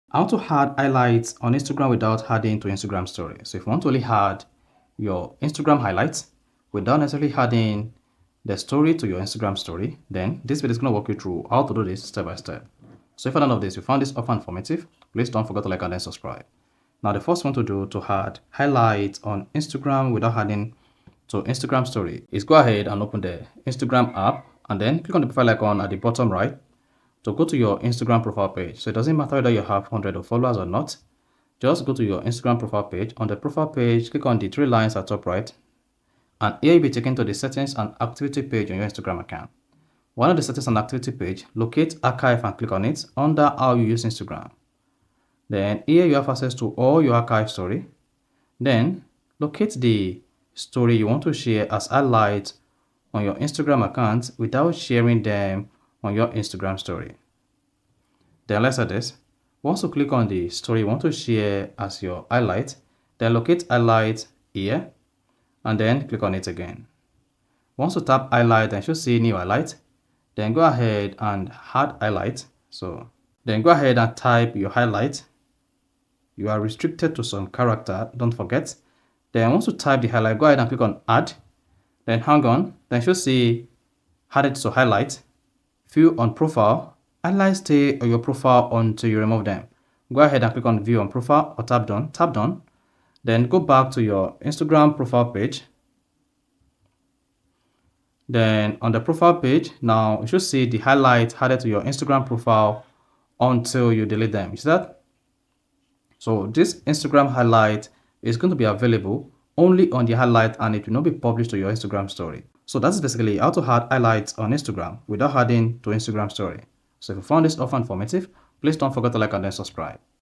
How to add highlights on Instagram without adding to Instagram story. So if you want to only add your Instagram highlights without necessarily adding the story to your Instagram story, then this video is going to walk you through how to do this step by step. So if you're none of this, you found this offer informative, please don't forget to like and then subscribe. Now the first one to do to add highlights on Instagram without adding to Instagram story is go ahead and open the Instagram app and then click on the profile icon at the bottom right to go to your Instagram profile page. So it doesn't matter whether you have 100 of followers or not. Just go to your Instagram profile page. On the profile page, click on the three lines at top right. And here you'll be taken to the settings and activity page on your Instagram account. One of the settings and activity page, locate archive and click on it under how you use Instagram. Then here you have access to all your archive story. Then locate the story you want to share as highlights on your Instagram account without sharing them on your Instagram story. Then let's add this. Once you click on the story you want to share as your highlight, then locate highlight here and then click on it again. Once you tap highlight and you should see new highlight, then go ahead and add highlight. So then go ahead and type your highlight. You are restricted to some character, don't forget. Then once you type the highlight, go ahead and click on add. Then hang on, then you should see added to highlight, view on profile. Highlights stay on your profile until you remove them. Go ahead and click on view on profile or tap done. Then go back to your Instagram profile page. Then on the profile page, now you should see the highlights added to your Instagram profile until you delete them. You see that? So this Instagram highlight is going to be available only on the highlight and it will not be published to your Instagram story. So that's basically how to add highlights on Instagram without adding to Instagram story. So if you found this offer informative, please don't forget to like and then subscribe.